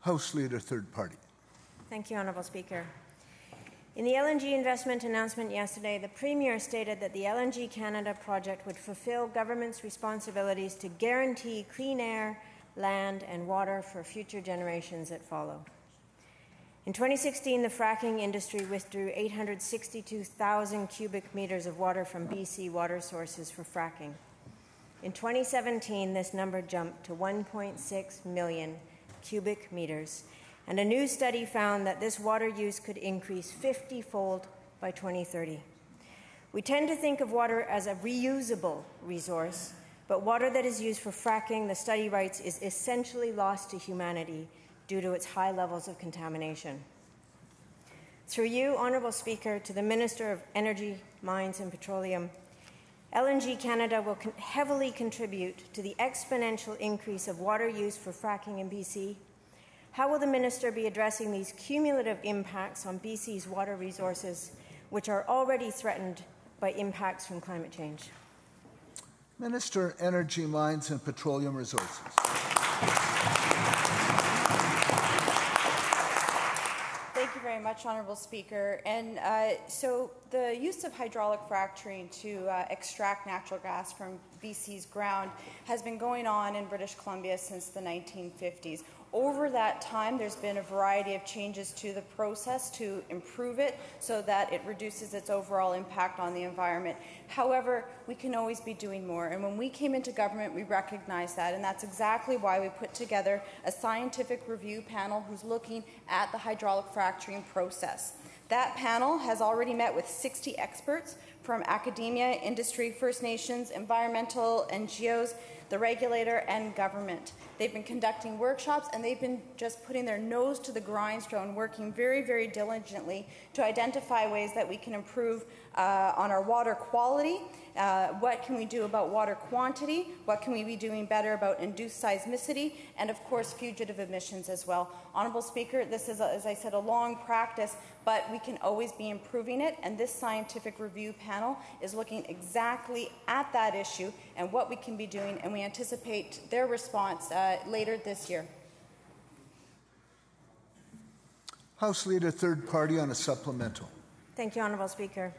House Leader, third party. Thank you, Honourable Speaker. In the LNG investment announcement yesterday, the Premier stated that the LNG Canada project would fulfill government's responsibilities to guarantee clean air, land and water for future generations that follow. In 2016, the fracking industry withdrew 862,000 cubic metres of water from BC water sources for fracking. In 2017, this number jumped to 1.6 million cubic metres, and a new study found that this water use could increase 50-fold by 2030. We tend to think of water as a reusable resource, but water that is used for fracking, the study writes, is essentially lost to humanity due to its high levels of contamination. Through you, Honourable Speaker, to the Minister of Energy, Mines and Petroleum, LNG Canada will heavily contribute to the exponential increase of water use for fracking in BC. How will the Minister be addressing these cumulative impacts on BC's water resources, which are already threatened by impacts from climate change? Minister, Energy, Mines and Petroleum Resources. Thank you very much, Honourable Speaker. And so the use of hydraulic fracturing to extract natural gas from BC's ground has been going on in British Columbia since the 1950s. Over that time, there's been a variety of changes to the process to improve it so that it reduces its overall impact on the environment. However, we can always be doing more. And when we came into government, we recognized that. And that's exactly why we put together a scientific review panel who's looking at the hydraulic fracturing process. That panel has already met with 60 experts from academia, industry, First Nations, environmental NGOs, the regulator and government. They've been conducting workshops and they've been just putting their nose to the grindstone, working very, very diligently to identify ways that we can improve on our water quality. What can we do about water quantity? What can we be doing better about induced seismicity? And of course, fugitive emissions as well. Honourable Speaker, this is, as I said, a long practice, but we can always be improving it. And this scientific review panel is looking exactly at that issue and what we can be doing. And we anticipate their response later this year. House Leader, third party on a supplemental. Thank you, Honourable Speaker.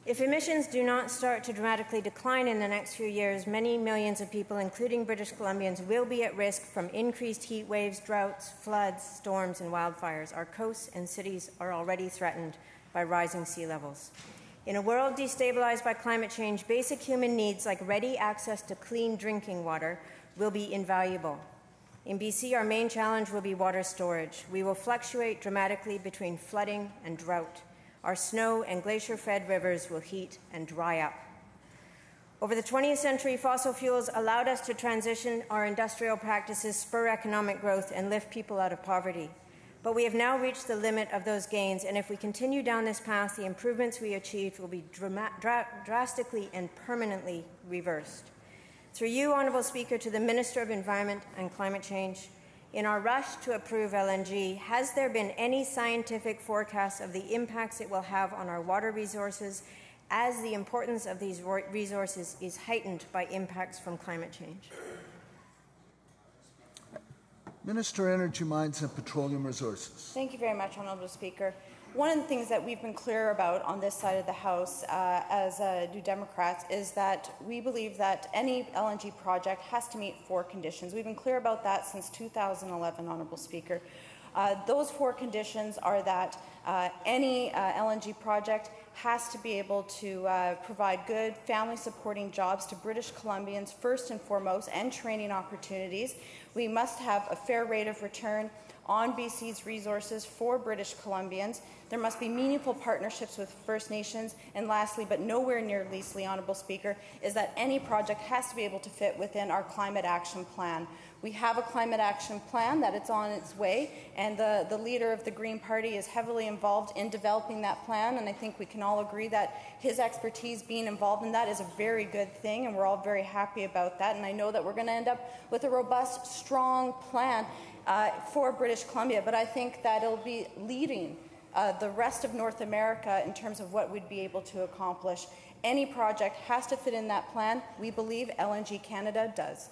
If emissions do not start to dramatically decline in the next few years, many millions of people, including British Columbians, will be at risk from increased heat waves, droughts, floods, storms and wildfires. Our coasts and cities are already threatened by rising sea levels. In a world destabilized by climate change, basic human needs like ready access to clean drinking water will be invaluable. In BC, our main challenge will be water storage. We will fluctuate dramatically between flooding and drought. Our snow and glacier-fed rivers will heat and dry up. Over the 20th century, fossil fuels allowed us to transition our industrial practices, spur economic growth, and lift people out of poverty. But we have now reached the limit of those gains, and if we continue down this path, the improvements we achieved will be drastically and permanently reversed. Through you, Honourable Speaker, to the Minister of Environment and Climate Change, in our rush to approve LNG, has there been any scientific forecast of the impacts it will have on our water resources, as the importance of these resources is heightened by impacts from climate change? Minister, Energy, Mines and Petroleum Resources. Thank you very much, Honourable Speaker. One of the things that we've been clear about on this side of the House as New Democrats is that we believe that any LNG project has to meet 4 conditions. We've been clear about that since 2011, Honourable Speaker. Those 4 conditions are that any LNG project has to be able to provide good family-supporting jobs to British Columbians first and foremost, and training opportunities. We must have a fair rate of return on BC's resources for British Columbians. There must be meaningful partnerships with First Nations. And lastly, but nowhere near leastly, Honourable Speaker, is that any project has to be able to fit within our climate action plan. We have a climate action plan that it's on its way, and the leader of the Green Party is heavily involved in developing that plan, and I think we can all agree that his expertise being involved in that is a very good thing, and we're all very happy about that. And I know that we're going to end up with a robust, strong plan for British Columbia, but I think that it'll be leading the rest of North America in terms of what we'd be able to accomplish. Any project has to fit in that plan. We believe LNG Canada does.